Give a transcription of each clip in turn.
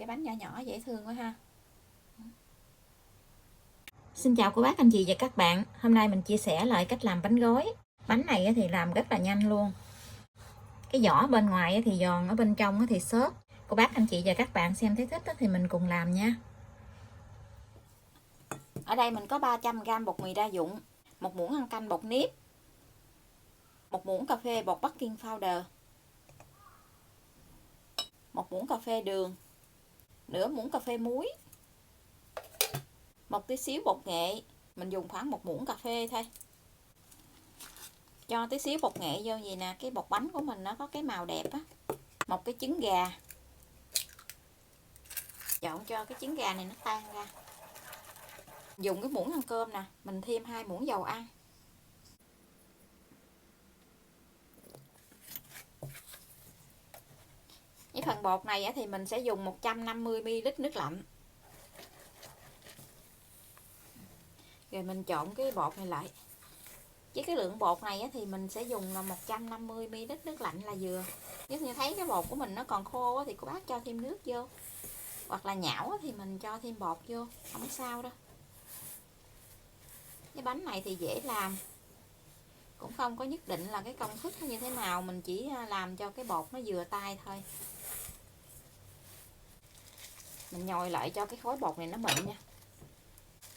cái bánh nhỏ nhỏ dễ thương quá ha. Xin chào cô bác anh chị và các bạn. Hôm nay mình chia sẻ lại cách làm bánh gói. Bánh này thì làm rất là nhanh luôn. Cái vỏ bên ngoài thì giòn, ở bên trong thì xốp. Cô bác anh chị và các bạn xem thấy thích thì mình cùng làm nha. Ở đây mình có 300g bột mì đa dụng, 1 muỗng ăn canh bột nếp, 1 muỗng cà phê bột baking powder, 1 muỗng cà phê đường, nửa muỗng cà phê muối, 1 tí xíu bột nghệ, mình dùng khoảng 1 muỗng cà phê thôi. Cho tí xíu bột nghệ vô gì nè, cái bột bánh của mình nó có cái màu đẹp á. 1 cái trứng gà. Chọn cho cái trứng gà này nó tan ra. Dùng cái muỗng ăn cơm nè, mình thêm 2 muỗng dầu ăn. Cái phần bột này thì mình sẽ dùng 150ml nước lạnh. Rồi mình trộn cái bột này lại. Với cái lượng bột này thì mình sẽ dùng là 150ml nước lạnh là vừa. Nếu như thấy cái bột của mình nó còn khô thì cô bác cho thêm nước vô. Hoặc là nhão thì mình cho thêm bột vô, không sao đâu. Cái bánh này thì dễ làm. Cũng không có nhất định là cái công thức như thế nào, mình chỉ làm cho cái bột nó vừa tay thôi. Mình nhồi lại cho cái khối bột này nó mịn nha.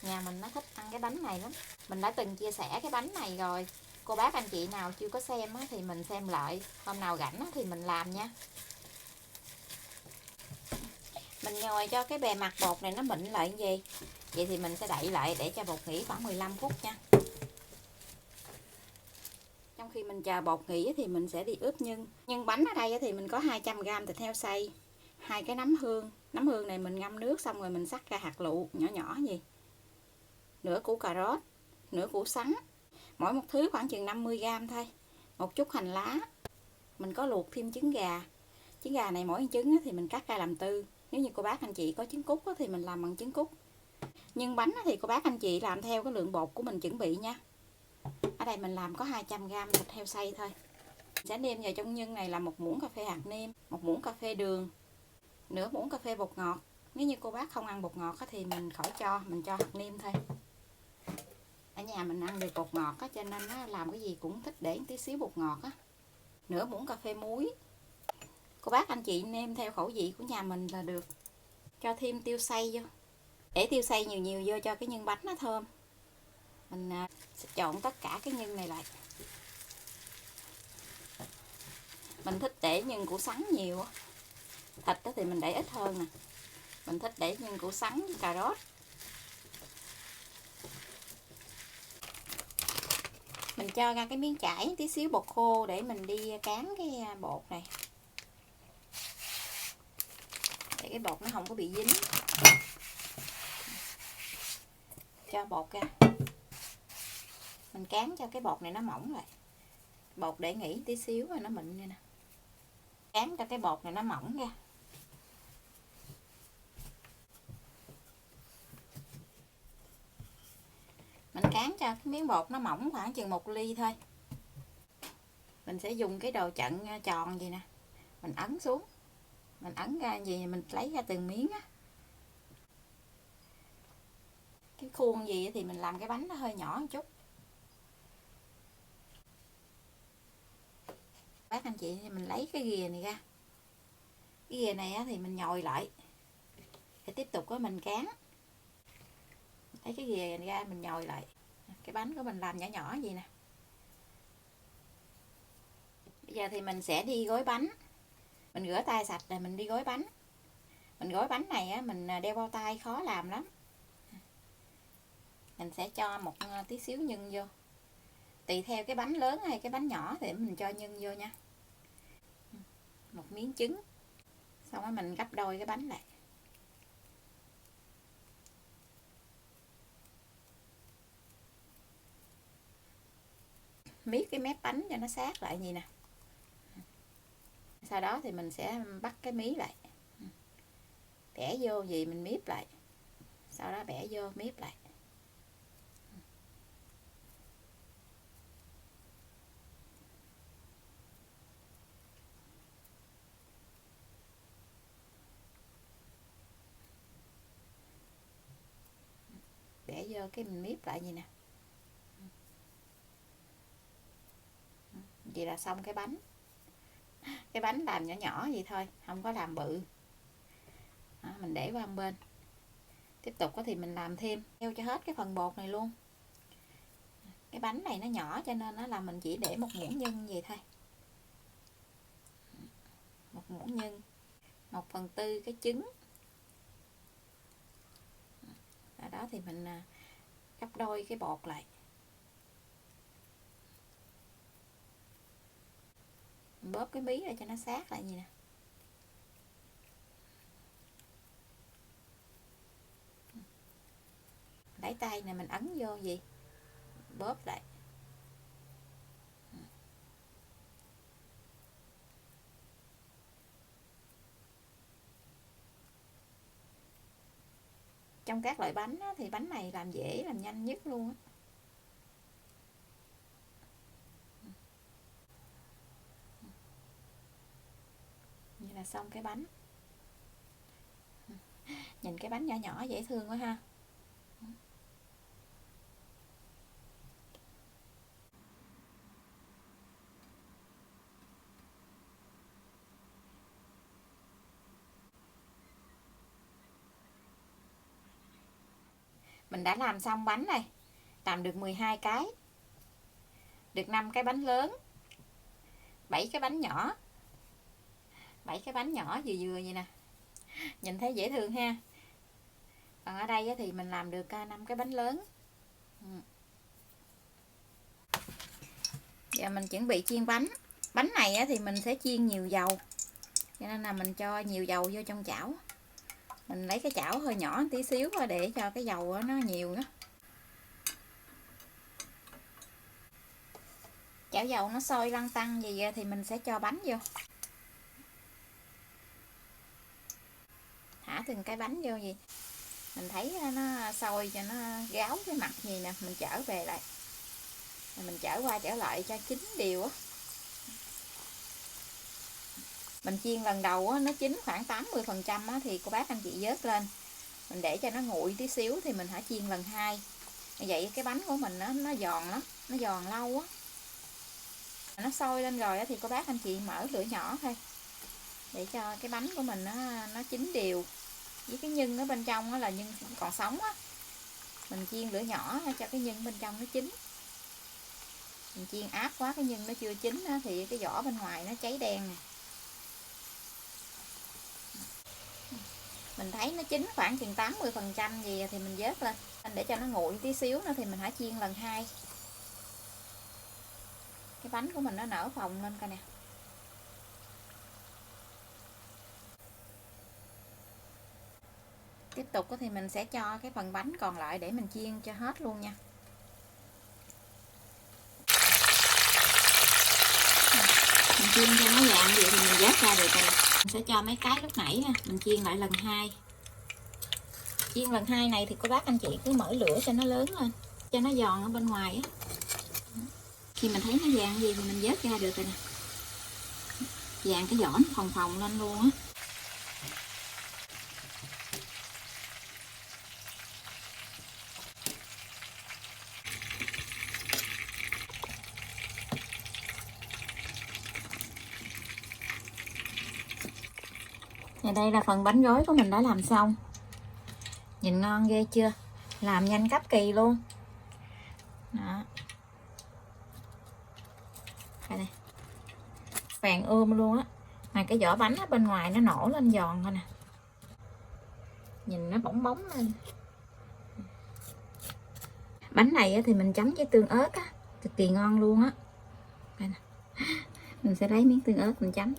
Nhà mình nó thích ăn cái bánh này lắm. Mình đã từng chia sẻ cái bánh này rồi. Cô bác anh chị nào chưa có xem thì mình xem lại. Hôm nào rảnh thì mình làm nha. Mình nhồi cho cái bề mặt bột này nó mịn lại như vậy. Vậy thì mình sẽ đậy lại để cho bột nghỉ khoảng 15 phút nha. Trong khi mình chờ bột nghỉ thì mình sẽ đi ướp nhân. Nhân bánh ở đây thì mình có 200g thịt heo xay, 2 cái nấm hương. Nấm hương này mình ngâm nước xong rồi mình xắt ra hạt lựu nhỏ nhỏ gì. Nửa củ cà rốt, nửa củ sắn. Mỗi một thứ khoảng chừng 50g thôi. Một chút hành lá. Mình có luộc thêm trứng gà. Trứng gà này mỗi trứng thì mình cắt ra làm tư. Nếu như cô bác anh chị có trứng cút thì mình làm bằng trứng cút. Nhưng bánh thì cô bác anh chị làm theo cái lượng bột của mình chuẩn bị nha. Ở đây mình làm có 200g thịt heo xay thôi. Mình sẽ nêm vào trong nhân này là 1 muỗng cà phê hạt nêm, 1 muỗng cà phê đường, nửa muỗng cà phê bột ngọt. Nếu như cô bác không ăn bột ngọt thì mình khỏi cho, mình cho hạt nêm thôi. Ở nhà mình ăn được bột ngọt cho nên làm cái gì cũng thích để tí xíu bột ngọt á. Nửa muỗng cà phê muối. Cô bác anh chị nêm theo khẩu vị của nhà mình là được. Cho thêm tiêu xay vô. Để tiêu xay nhiều nhiều vô cho cái nhân bánh nó thơm. Mình sẽ trộn tất cả cái nhân này lại. Mình thích để nhân củ sắn nhiều. Thịt thì mình để ít hơn nè. Mình thích để nhân củ sắn với cà rốt. Mình cho ra cái miếng chải tí xíu bột khô để mình đi cán cái bột này. Để cái bột nó không có bị dính. Cho bột ra. Mình cán cho cái bột này nó mỏng lại. Bột để nghỉ tí xíu rồi nó mịn như nè. Cán cho cái bột này nó mỏng ra. Mình cán cho cái miếng bột nó mỏng khoảng chừng 1 ly thôi. Mình sẽ dùng cái đồ chận tròn gì nè. Mình ấn xuống. Mình ấn ra gì mình lấy ra từng miếng á. Cái khuôn gì thì mình làm cái bánh nó hơi nhỏ một chút. Bác anh chị thì mình lấy cái ghìa này ra. Cái ghìa này thì mình nhồi lại. Để tiếp tục mình cán. Lấy cái ghìa này ra mình nhồi lại. Cái bánh của mình làm nhỏ nhỏ gì nè. Bây giờ thì mình sẽ đi gói bánh. Mình rửa tay sạch rồi mình đi gói bánh. Mình gói bánh này mình đeo bao tay khó làm lắm. Mình sẽ cho một tí xíu nhân vô. Tùy theo cái bánh lớn hay cái bánh nhỏ thì mình cho nhân vô nha. Một miếng trứng. Xong rồi mình gấp đôi cái bánh lại. Miết cái mép bánh cho nó sát lại gì nè. Sau đó thì mình sẽ bắt cái mí lại. Bẻ vô gì mình miếp lại. Sau đó bẻ vô miếp lại. để vô cái mình miếp lại vậy nè. Vậy là xong cái bánh. Cái bánh làm nhỏ nhỏ vậy thôi, không có làm bự. Đó, mình để qua một bên. Tiếp tục thì mình làm thêm theo cho hết cái phần bột này luôn. Cái bánh này nó nhỏ cho nên nó là mình chỉ để một muỗng nhân vậy thôi. Một muỗng nhân, 1/4 cái trứng. Ở đó thì mình gấp đôi cái bột lại. Mình bóp cái mí lại cho nó sát lại vậy nè. Lấy tay này mình ấn vô gì, bóp lại. Trong các loại bánh á, thì bánh này làm dễ, làm nhanh nhất luôn á. Như là xong cái bánh. Nhìn cái bánh nhỏ nhỏ dễ thương quá ha. Mình đã làm xong bánh này. Làm được 12 cái. Được 5 cái bánh lớn, 7 cái bánh nhỏ. 7 cái bánh nhỏ vừa vừa vậy nè. Nhìn thấy dễ thương ha. Còn ở đây thì mình làm được 5 cái bánh lớn. Giờ mình chuẩn bị chiên bánh. Bánh này thì mình sẽ chiên nhiều dầu, cho nên là mình cho nhiều dầu vô trong chảo. Mình lấy cái chảo hơi nhỏ tí xíu để cho cái dầu nó nhiều đó. Chảo dầu nó sôi lăn tăn gì thì mình sẽ cho bánh vô. Thả từng cái bánh vô gì. Mình thấy nó sôi cho nó gáo cái mặt gì nè, mình chở về lại. Mình chở qua chở lại cho chín đều á. Mình chiên lần đầu nó chín khoảng 80% thì cô bác anh chị vớt lên. Mình để cho nó nguội tí xíu thì mình hãy chiên lần 2. Như vậy cái bánh của mình nó giòn lắm, nó giòn lâu á. Nó sôi lên rồi thì cô bác anh chị mở lửa nhỏ thôi, để cho cái bánh của mình nó chín đều. Với cái nhân ở bên trong là nhân còn sống á, mình chiên lửa nhỏ cho cái nhân bên trong nó chín. Mình chiên áp quá cái nhân nó chưa chín thì cái vỏ bên ngoài nó cháy đen nè. Mình thấy nó chín khoảng chừng 80% gì thì mình vớt lên. Để cho nó nguội tí xíu nữa thì mình hãy chiên lần 2. Cái bánh của mình nó nở phồng lên coi nè. Tiếp tục thì mình sẽ cho cái phần bánh còn lại để mình chiên cho hết luôn nha. Mình chiên cho nó vàng vậy thì mình vớt ra được rồi. Mình sẽ cho mấy cái lúc nãy mình chiên lại lần 2. Chiên lần 2 này thì cô bác anh chị cứ mở lửa cho nó lớn lên, cho nó giòn ở bên ngoài á. Khi mình thấy nó vàng gì thì mình vớt ra được rồi nè. Vàng cái vỏ nó phồng phồng lên luôn á. Và đây là phần bánh gói của mình đã làm xong. Nhìn ngon ghê chưa? Làm nhanh cấp kỳ luôn. Đó. Đây này. Vàng ươm luôn á. Mà cái vỏ bánh bên ngoài nó nổ lên giòn thôi nè. Nhìn nó bóng bóng lên. Bánh này thì mình chấm với tương ớt á, cực kỳ ngon luôn á. Đây nè. Mình sẽ lấy miếng tương ớt mình chấm.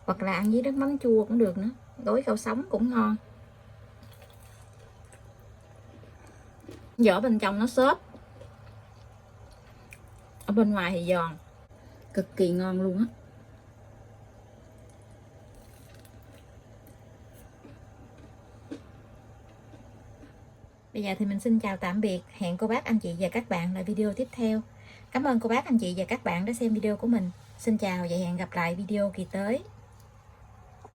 Hoặc là ăn với nước mắm chua cũng được nữa. Gói rau sống cũng ngon. Vỏ bên trong nó xốp, ở bên ngoài thì giòn, cực kỳ ngon luôn á. Bây giờ thì mình xin chào tạm biệt. Hẹn cô bác anh chị và các bạn lại video tiếp theo. Cảm ơn cô bác anh chị và các bạn đã xem video của mình. Xin chào và hẹn gặp lại video kỳ tới.